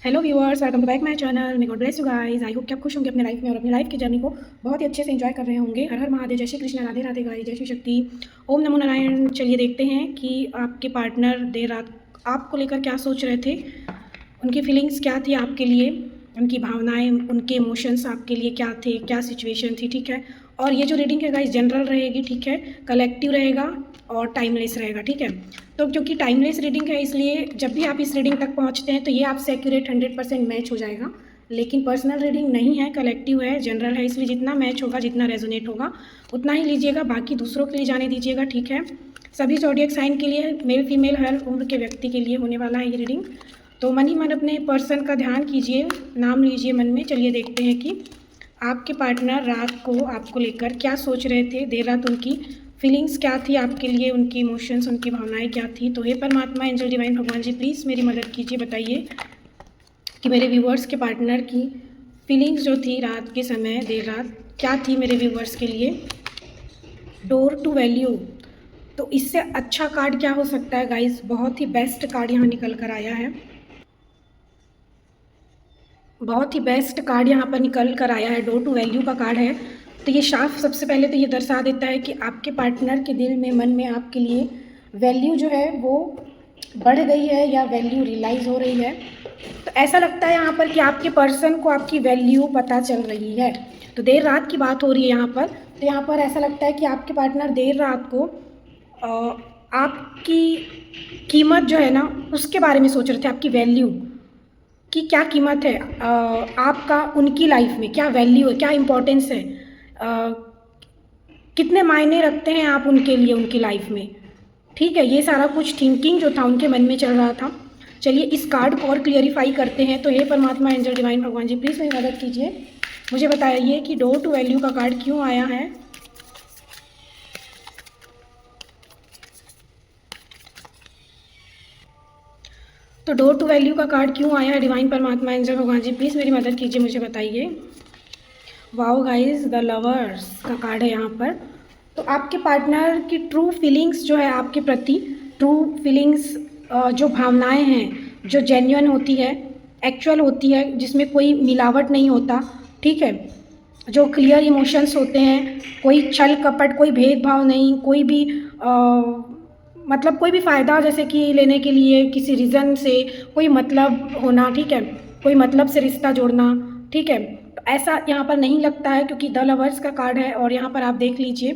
Hello viewers, welcome to back my channel. May God bless you guys. I hope कि आप खुश होंगे अपने लाइफ में और अपनी लाइफ की जर्नी को बहुत ही अच्छे से एंजॉय कर रहे होंगे। हर हर महादेव, जय श्री कृष्ण, राधे राधे गाइस, जय श्री शक्ति, ओम नमो नारायण। चलिए देखते हैं कि आपके पार्टनर देर रात आपको लेकर क्या सोच रहे थे, उनकी फीलिंग्स क्या थी आपके लिए, उनकी भावनाएं, उनके इमोशंस आपके लिए क्या थे, क्या सिचुएशन थी। ठीक है। और ये जो रीडिंग है गाइस जनरल रहेगी, ठीक है, कलेक्टिव रहेगा और टाइमलेस रहेगा। ठीक है। तो क्योंकि टाइमलेस रीडिंग है इसलिए जब भी आप इस रीडिंग तक पहुंचते हैं तो ये आपसे एक्यूरेट 100% मैच हो जाएगा। लेकिन पर्सनल रीडिंग नहीं है, कलेक्टिव है, जनरल है, इसलिए जितना मैच होगा, जितना रेजोनेट होगा उतना ही लीजिएगा, बाकी दूसरों के लिए जाने दीजिएगा। ठीक है। सभी ज़ोडिएक साइन के लिए, मेल फीमेल हर उम्र के व्यक्ति के लिए होने वाला है ये रीडिंग। तो मन ही मन अपने पर्सन का ध्यान कीजिए, नाम लीजिए मन में। चलिए देखते हैं कि आपके पार्टनर रात को आपको लेकर क्या सोच रहे थे, देर रात उनकी फीलिंग्स क्या थी आपके लिए, उनकी इमोशंस, उनकी भावनाएं क्या थी। तो हे परमात्मा, एंजल डिवाइन भगवान जी, प्लीज़ मेरी मदद कीजिए। बताइए कि मेरे व्यूवर्स के पार्टनर की फीलिंग्स जो थी रात के समय, देर रात क्या थी मेरे व्यूवर्स के लिए। Door to value. तो इससे अच्छा कार्ड क्या हो सकता है गाइज। बहुत ही बेस्ट कार्ड यहाँ निकल कर आया है, बहुत ही बेस्ट कार्ड यहाँ पर निकल कर आया है। डोर टू वैल्यू का कार्ड है। तो ये साफ सबसे पहले तो ये दर्शा देता है कि आपके पार्टनर के दिल में, मन में आपके लिए वैल्यू जो है वो बढ़ गई है या वैल्यू रियलाइज़ हो रही है। तो ऐसा लगता है यहाँ पर कि आपके पर्सन को आपकी वैल्यू पता चल रही है। तो देर रात की बात हो रही है यहाँ पर। तो यहाँ पर ऐसा लगता है कि आपके पार्टनर देर रात को आपकी कीमत जो है ना उसके बारे में सोच रहे थे, आपकी वैल्यू कि क्या कीमत है, आपका उनकी लाइफ में क्या वैल्यू है, क्या इम्पोर्टेंस है, कितने मायने रखते हैं आप उनके लिए, उनकी लाइफ में। ठीक है। ये सारा कुछ थिंकिंग जो था उनके मन में चल रहा था। चलिए इस कार्ड को और क्लियरिफाई करते हैं। तो हे परमात्मा, एंजल डिवाइन भगवान जी, प्लीज़ मेरी मदद कीजिए। मुझे बताइए कि डोर टू वैल्यू का कार्ड क्यों आया है। तो डोर टू वैल्यू का कार्ड क्यों आया है। डिवाइन परमात्मा, एंजल भगवान जी, प्लीज़ मेरी मदद कीजिए, मुझे बताइए। वाओ गाइस, द लवर्स का कार्ड है यहाँ पर। तो आपके पार्टनर की ट्रू फीलिंग्स जो है आपके प्रति, ट्रू फीलिंग्स, जो भावनाएं हैं, जो जेन्युइन होती है, एक्चुअल होती है, जिसमें कोई मिलावट नहीं होता। ठीक है। जो क्लियर इमोशंस होते हैं, कोई छल कपट, कोई भेदभाव नहीं, कोई भी मतलब कोई भी फ़ायदा जैसे कि लेने के लिए किसी रीज़न से कोई मतलब होना। ठीक है। कोई मतलब से रिश्ता जोड़ना। ठीक है। तो ऐसा यहाँ पर नहीं लगता है क्योंकि द लवर्स का कार्ड है और यहाँ पर आप देख लीजिए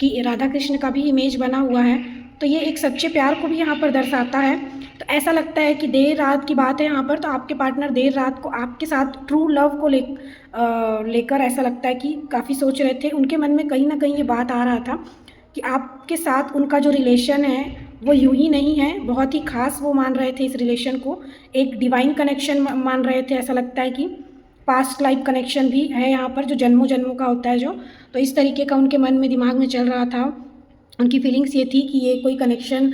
कि राधा कृष्ण का भी इमेज बना हुआ है। तो ये एक सच्चे प्यार को भी यहाँ पर दर्शाता है। तो ऐसा लगता है कि देर रात की बात है यहाँ पर। तो आपके पार्टनर देर रात को आपके साथ ट्रू लव को लेकर ऐसा लगता है कि काफ़ी सोच रहे थे। उनके मन में कहीं ना कहीं ये बात आ रहा था कि आपके साथ उनका जो रिलेशन है वो यूं ही नहीं है, बहुत ही खास वो मान रहे थे इस रिलेशन को, एक डिवाइन कनेक्शन मान रहे थे। ऐसा लगता है कि पास्ट लाइफ कनेक्शन भी है यहाँ पर, जो जन्मों जन्मों का होता है जो। तो इस तरीके का उनके मन में, दिमाग में चल रहा था। उनकी फीलिंग्स ये थी कि ये कोई कनेक्शन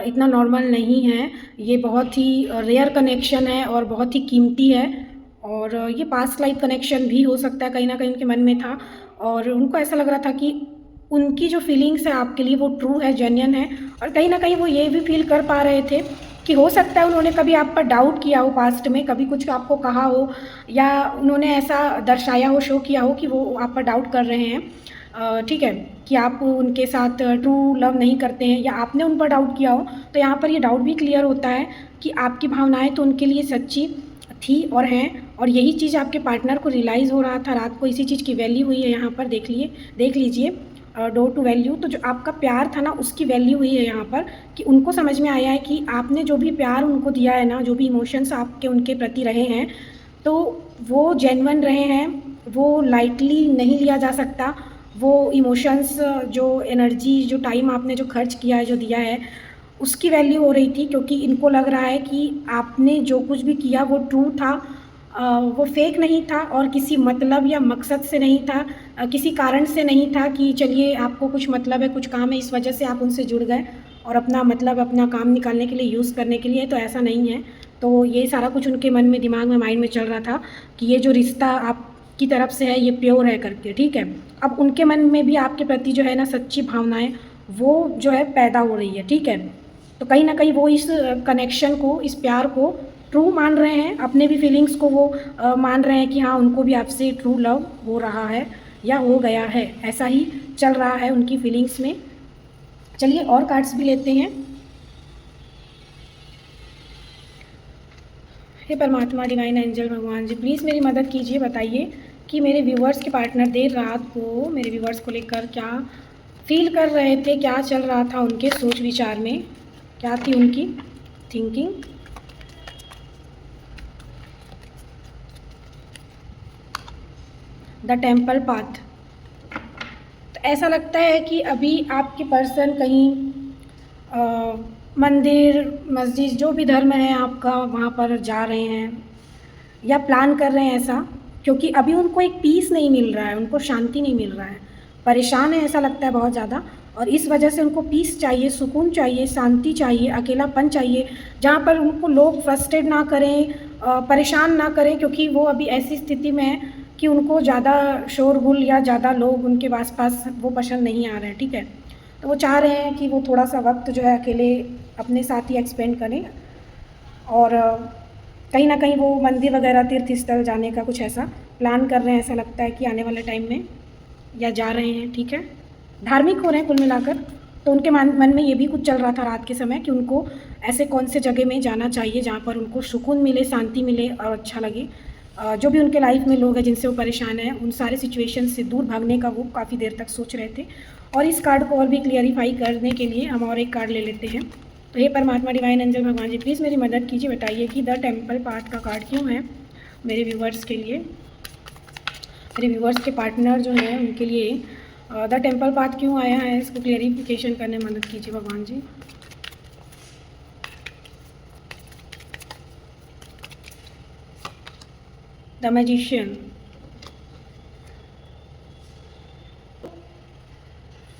इतना नॉर्मल नहीं है, ये बहुत ही रेयर कनेक्शन है और बहुत ही कीमती है। और ये पास्ट लाइफ कनेक्शन भी हो सकता है, कहीं ना कहीं उनके मन में था। और उनको ऐसा लग रहा था कि उनकी जो फीलिंग्स है आपके लिए वो ट्रू है, जेन्युइन है। और कहीं ना कहीं वो ये भी फील कर पा रहे थे कि हो सकता है उन्होंने कभी आप पर डाउट किया हो, पास्ट में कभी कुछ आपको कहा हो, या उन्होंने ऐसा दर्शाया हो, शो किया हो कि वो आप पर डाउट कर रहे हैं। ठीक है, कि आप उनके साथ ट्रू लव नहीं करते हैं या आपने उन पर डाउट किया हो। तो यहाँ पर ये डाउट भी क्लियर होता है कि आपकी भावनाएं तो उनके लिए सच्ची थी और हैं, और यही चीज़ आपके पार्टनर को रियलाइज़ हो रहा था रात को। इसी चीज़ की वैल्यू हुई है यहाँ पर, देख लीजिए डोर टू वैल्यू। तो जो आपका प्यार था ना उसकी वैल्यू हुई है यहाँ पर, कि उनको समझ में आया है कि आपने जो भी प्यार उनको दिया है ना, जो भी इमोशंस आपके उनके प्रति रहे हैं, तो वो जेन्युइन रहे हैं, वो लाइटली नहीं लिया जा सकता। वो इमोशंस, जो एनर्जी, जो टाइम आपने जो खर्च किया है, जो दिया है, उसकी वैल्यू हो रही थी। क्योंकि इनको लग रहा है कि आपने जो कुछ भी किया वो ट्रू था, वो फेक नहीं था और किसी मतलब या मकसद से नहीं था, किसी कारण से नहीं था कि चलिए आपको कुछ मतलब है, कुछ काम है, इस वजह से आप उनसे जुड़ गए और अपना मतलब, अपना काम निकालने के लिए, यूज़ करने के लिए। तो ऐसा नहीं है। तो ये सारा कुछ उनके मन में, दिमाग में, माइंड में चल रहा था कि ये जो रिश्ता आपकी तरफ से है ये प्योर है करके। ठीक है। अब उनके मन में भी आपके प्रति जो है ना सच्ची भावनाएं वो जो है पैदा हो रही है। ठीक है। तो कहीं ना कहीं वो इस कनेक्शन को, इस प्यार को ट्रू मान रहे हैं, अपने भी फीलिंग्स को वो मान रहे हैं कि हाँ उनको भी आपसे ट्रू लव हो रहा है या हो गया है, ऐसा ही चल रहा है उनकी फीलिंग्स में। चलिए और कार्ड्स भी लेते हैं। हे परमात्मा, डिवाइन एंजल भगवान जी, प्लीज़ मेरी मदद कीजिए, बताइए कि मेरे व्यूवर्स के पार्टनर देर रात को मेरे व्यूवर्स को लेकर क्या फील कर रहे थे, क्या चल रहा था उनके सोच विचार में, क्या थी उनकी थिंकिंग। The temple path. तो ऐसा लगता है कि अभी आपके पर्सन कहीं मंदिर मस्जिद जो भी धर्म है आपका वहाँ पर जा रहे हैं या प्लान कर रहे हैं ऐसा, क्योंकि अभी उनको एक पीस नहीं मिल रहा है, उनको शांति नहीं मिल रहा है, परेशान है ऐसा लगता है बहुत ज़्यादा। और इस वजह से उनको पीस चाहिए, सुकून चाहिए, शांति चाहिए, अकेलापन चाहिए, जहाँ पर उनको लोग फ्रस्ट्रेट ना करें, परेशान ना करें, क्योंकि वो अभी ऐसी स्थिति में है कि उनको ज़्यादा शोरगुल या ज़्यादा लोग उनके आसपास वो पसंद नहीं आ रहे हैं। ठीक है, तो वो चाह रहे हैं कि वो थोड़ा सा वक्त जो है अकेले अपने साथ ही एक्सपेंड करें, और कहीं ना कहीं वो मंदिर वगैरह तीर्थ स्थल जाने का कुछ ऐसा प्लान कर रहे हैं, ऐसा लगता है कि आने वाले टाइम में या जा रहे हैं। ठीक है, धार्मिक हो रहे हैं कुल मिलाकर। तो उनके मन में ये भी कुछ चल रहा था रात के समय कि उनको ऐसे कौन से जगह में जाना चाहिए जहाँ पर उनको सुकून मिले, शांति मिले और अच्छा लगे। जो भी उनके लाइफ में लोग हैं जिनसे वो परेशान हैं, उन सारे सिचुएशन से दूर भागने का वो काफ़ी देर तक सोच रहे थे। और इस कार्ड को और भी क्लियरिफाई करने के लिए हम और एक कार्ड ले लेते हैं। तो हे परमात्मा, डिवाइन एंजल भगवान जी, प्लीज़ मेरी मदद कीजिए, बताइए कि द टेम्पल पाथ का कार्ड क्यों है मेरे व्यूवर्स के लिए, मेरे व्यूवर्स के पार्टनर जो हैं उनके लिए द टेम्पल पाथ क्यों आया है, इसको क्लियरिफिकेशन करने में मदद कीजिए भगवान जी। The magician.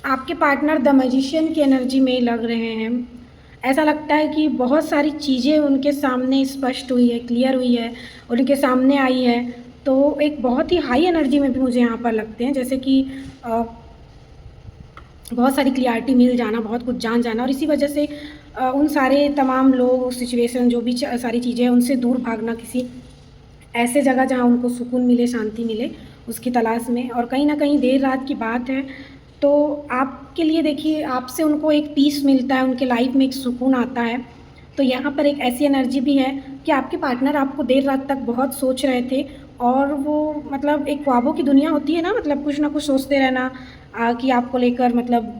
आपके पार्टनर द मैजिशियन की एनर्जी में लग रहे हैं। ऐसा लगता है कि बहुत सारी चीज़ें उनके सामने स्पष्ट हुई है, क्लियर हुई है, उनके सामने आई है। तो एक बहुत ही हाई एनर्जी में भी मुझे यहाँ पर लगते हैं, जैसे कि बहुत सारी क्लियरिटी मिल जाना, बहुत कुछ जान जाना, और इसी वजह से उन सारे तमाम लोग, सिचुएशन, जो भी सारी चीज़ें हैं उनसे दूर भागना, किसी ऐसे जगह जहाँ उनको सुकून मिले, शांति मिले, उसकी तलाश में। और कहीं ना कहीं देर रात की बात है, तो आपके लिए देखिए, आपसे उनको एक पीस मिलता है, उनके लाइफ में एक सुकून आता है। तो यहाँ पर एक ऐसी एनर्जी भी है कि आपके पार्टनर आपको देर रात तक बहुत सोच रहे थे, और वो मतलब एक ख्वाबों की दुनिया होती है ना, मतलब कुछ ना कुछ सोचते रहना कि आपको लेकर, मतलब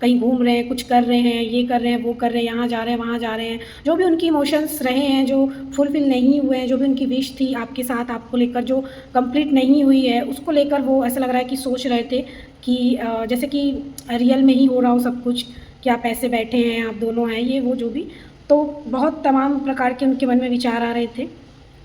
कहीं घूम रहे हैं, कुछ कर रहे हैं, ये कर रहे हैं, वो कर रहे हैं, यहाँ जा रहे हैं, वहाँ जा रहे हैं, जो भी उनकी इमोशंस रहे हैं, जो फुलफिल नहीं हुए हैं, जो भी उनकी विश थी आपके साथ, आपको लेकर जो कंप्लीट नहीं हुई है, उसको लेकर वो ऐसा लग रहा है कि सोच रहे थे कि जैसे कि रियल में ही हो रहा हो सब कुछ, कि आप ऐसे बैठे हैं, आप दोनों हैं, ये वो जो भी। तो बहुत तमाम प्रकार के उनके मन में विचार आ रहे थे,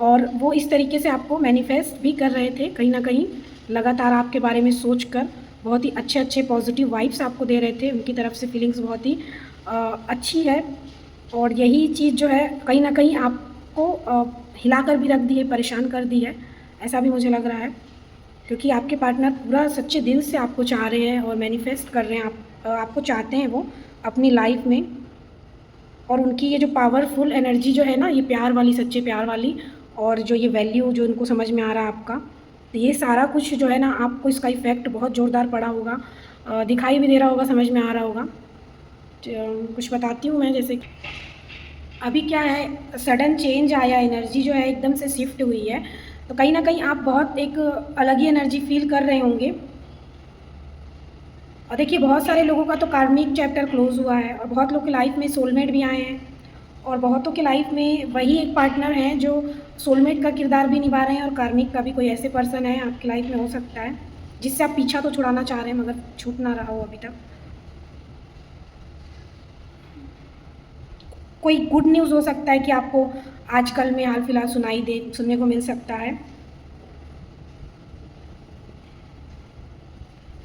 और वो इस तरीके से आपको मैनिफेस्ट भी कर रहे थे, कहीं ना कहीं लगातार आपके बारे में सोच कर बहुत ही अच्छे अच्छे पॉजिटिव वाइब्स आपको दे रहे थे। उनकी तरफ से फीलिंग्स बहुत ही अच्छी है, और यही चीज़ जो है कहीं ना कहीं आपको हिला कर भी रख दी है, परेशान कर दी है, ऐसा भी मुझे लग रहा है। क्योंकि आपके पार्टनर पूरा सच्चे दिल से आपको चाह रहे हैं और मैनिफेस्ट कर रहे हैं, आपको चाहते हैं वो अपनी लाइफ में। और उनकी ये जो पावरफुल एनर्जी जो है ना, ये प्यार वाली, सच्चे प्यार वाली, और जो ये वैल्यू जो उनको समझ में आ रहा है आपका, तो ये सारा कुछ जो है ना, आपको इसका इफ़ेक्ट बहुत ज़ोरदार पड़ा होगा, दिखाई भी दे रहा होगा, समझ में आ रहा होगा। कुछ बताती हूँ मैं, जैसे अभी क्या है, सडन चेंज आया, एनर्जी जो है एकदम से शिफ्ट हुई है, तो कहीं ना कहीं आप बहुत एक अलग ही एनर्जी फील कर रहे होंगे। और देखिए, बहुत सारे लोगों का तो कार्मिक चैप्टर क्लोज हुआ है, और बहुत लोगों की लाइफ में सोलमेट भी आए हैं, और बहुतों के लाइफ में वही एक पार्टनर हैं जो सोलमेट का किरदार भी निभा रहे हैं, और कार्मिक का भी कोई ऐसे पर्सन है आपकी लाइफ में हो सकता है जिससे आप पीछा तो छुड़ाना चाह रहे हैं, मगर छूट ना रहा हो अभी तक। कोई गुड न्यूज़ हो सकता है कि आपको आजकल में हाल फिलहाल सुनने को मिल सकता है।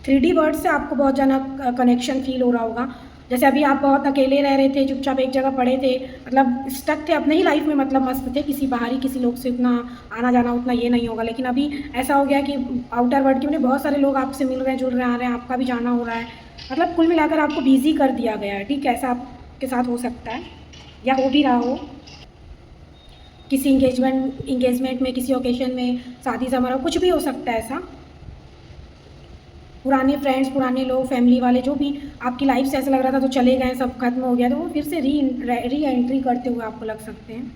3D वर्ड से आपको बहुत ज़्यादा कनेक्शन फील हो रहा होगा। जैसे अभी आप बहुत अकेले रह रहे थे, चुपचाप एक जगह पड़े थे, मतलब स्टक थे अपने ही लाइफ में, मतलब मस्त थे, किसी बाहरी किसी लोग से उतना आना जाना उतना ये नहीं होगा। लेकिन अभी ऐसा हो गया कि आउटर वर्ल्ड के में बहुत सारे लोग आपसे मिल रहे हैं, जुड़ रहे हैं, आ रहे हैं, आपका भी जाना हो रहा है, मतलब कुल मिलाकर आपको बिजी कर दिया गया है। ठीक है, ऐसा आपके साथ हो सकता है या हो भी रहा हो। किसी इंगेजमेंट में, किसी ओकेशन में, शादी समारोह, कुछ भी हो सकता है ऐसा। पुराने फ्रेंड्स, पुराने लोग, फैमिली वाले जो भी आपकी लाइफ से ऐसा लग रहा था तो चले गए, सब खत्म हो गया, तो वो फिर से री एंट्री करते हुए आपको लग सकते हैं।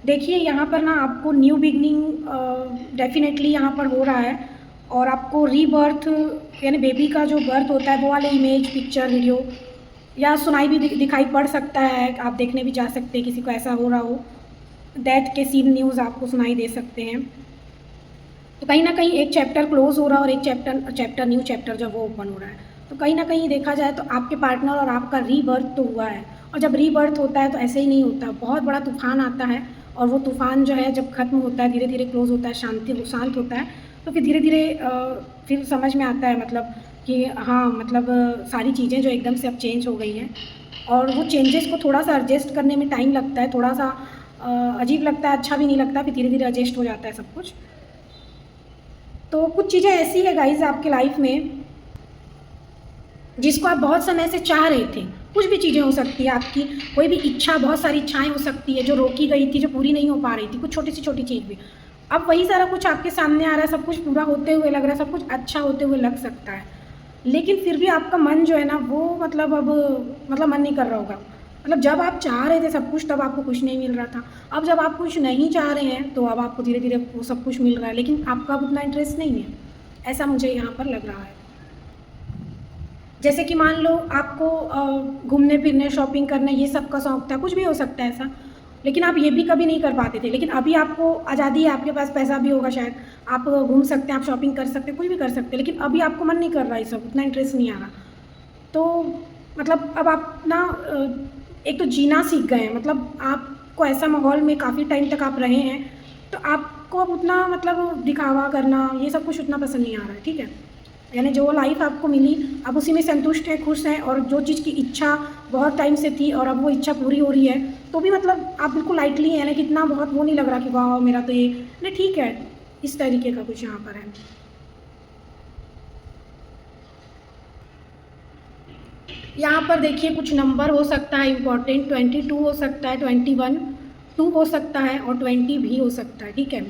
देखिए यहाँ पर ना आपको न्यू बिगनिंग डेफिनेटली यहाँ पर हो रहा है, और आपको रीबर्थ यानी बेबी का जो बर्थ होता है वो वाले इमेज, पिक्चर, वीडियो या सुनाई भी दिखाई पड़ सकता है। आप देखने भी जा सकते हैं, किसी को ऐसा हो रहा हो, डेथ के सीन न्यूज़ आपको सुनाई दे सकते हैं। तो कहीं ना कहीं एक चैप्टर क्लोज हो रहा है और एक न्यू चैप्टर जब वो ओपन हो रहा है, तो कहीं ना कहीं देखा जाए तो आपके पार्टनर और आपका रीबर्थ तो हुआ है। और जब रीबर्थ होता है तो ऐसे ही नहीं होता, बहुत बड़ा तूफान आता है, और वो तूफान जो है जब ख़त्म होता है, धीरे धीरे क्लोज होता है, शांत होता है, तो फिर धीरे धीरे फिर समझ में आता है मतलब कि हाँ मतलब सारी चीज़ें जो एकदम से अब चेंज हो गई हैं, और वो चेंजेस को थोड़ा सा एडजस्ट करने में टाइम लगता है, थोड़ा सा अजीब लगता है, अच्छा भी नहीं लगता, फिर धीरे धीरे एडजस्ट हो जाता है सब कुछ। तो कुछ चीज़ें ऐसी है गाइज आपके लाइफ में जिसको आप बहुत समय से चाह रहे थे। कुछ भी चीज़ें हो सकती है, आपकी कोई भी इच्छा, बहुत सारी इच्छाएं हो सकती है जो रोकी गई थी, जो पूरी नहीं हो पा रही थी, कुछ छोटी सी छोटी चीज़ भी। अब वही सारा कुछ आपके सामने आ रहा है, सब कुछ पूरा होते हुए लग रहा है, सब कुछ अच्छा होते हुए लग सकता है, लेकिन फिर भी आपका मन जो है ना वो मतलब अब मतलब मन नहीं कर रहा होगा। मतलब जब आप चाह रहे थे सब कुछ तब आपको कुछ नहीं मिल रहा था, अब जब आप कुछ नहीं चाह रहे हैं तो अब आपको धीरे धीरे वो सब कुछ मिल रहा है, लेकिन आपका अब उतना इंटरेस्ट नहीं है, ऐसा मुझे यहाँ पर लग रहा है। जैसे कि मान लो आपको घूमने फिरने, शॉपिंग करने, ये सब का शौक था, कुछ भी हो सकता है ऐसा, लेकिन आप ये भी कभी नहीं कर पाते थे, लेकिन अभी आपको आज़ादी है, आपके पास पैसा भी होगा, शायद आप घूम सकते हैं, आप शॉपिंग कर सकते हैं, कुछ भी कर सकते हैं, लेकिन अभी आपको मन नहीं कर रहा है, सब उतना इंटरेस्ट नहीं आ रहा। तो मतलब अब आप ना एक तो जीना सीख गए हैं, मतलब आपको ऐसा माहौल में काफ़ी टाइम तक आप रहे हैं, तो आपको अब उतना मतलब दिखावा करना, ये सब कुछ उतना पसंद नहीं आ रहा है, ठीक है। यानी जो लाइफ आपको मिली आप उसी में संतुष्ट हैं, खुश हैं, और जो चीज़ की इच्छा बहुत टाइम से थी और अब वो इच्छा पूरी हो रही है, तो भी मतलब आप बिल्कुल लाइटली हैं, यानी कि इतना बहुत वो नहीं लग रहा कि वाह मेरा तो ये नहीं, ठीक है, इस तरीके का कुछ यहाँ पर है। यहाँ पर देखिए कुछ नंबर हो सकता है इम्पॉर्टेंट, 22 हो सकता है, 21, 2 हो सकता है, और 20 भी हो सकता है, ठीक है।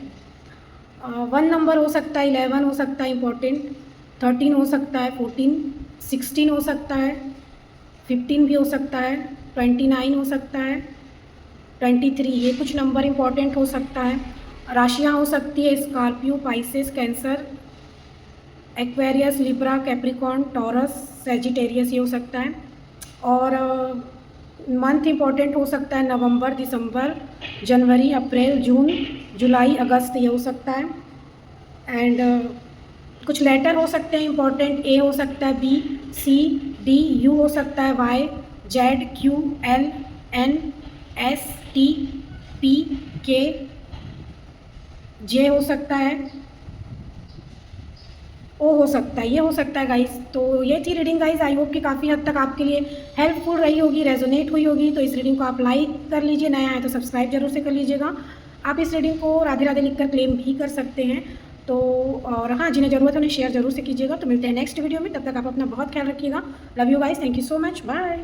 1 नंबर हो सकता है, 11 हो सकता है इम्पॉर्टेंट, 13 हो सकता है, 14, 16 हो सकता है, 15 भी हो सकता है, 29 हो सकता है, 23, ये कुछ नंबर इम्पॉर्टेंट हो सकता है। राशियाँ हो सकती है Scorpio, Pisces, cancer, Aquarius, Libra, Capricorn, taurus, Sagittarius, ये हो सकता है। और मंथ इम्पॉर्टेंट हो सकता है नवंबर, दिसंबर, जनवरी, अप्रैल, जून, जुलाई, अगस्त, ये हो सकता है। एंड कुछ लेटर हो सकते हैं इम्पॉर्टेंट, ए हो सकता है, B, C, D, you Y Z Q, L, जेड, S, T, P, K, J, पी, के, जे हो सकता है, ओ हो सकता है, ये हो सकता है गाइस। तो ये थी रीडिंग गाइस, आई होप कि काफ़ी हद तक आपके लिए हेल्पफुल रही होगी, रेजोनेट हुई होगी। तो इस रीडिंग को आप लाइक कर लीजिए, नया है तो सब्सक्राइब जरूर से कर लीजिएगा। आप इस रीडिंग को राधे राधे लिखकर क्लेम भी कर सकते हैं। तो और हाँ, जिन्हें ज़रूरत है उन्हें शेयर जरूर से कीजिएगा। तो मिलते हैं नेक्स्ट वीडियो में, तब तक आप अपना बहुत ख्याल रखिएगा। Love you guys, thank you so much, bye.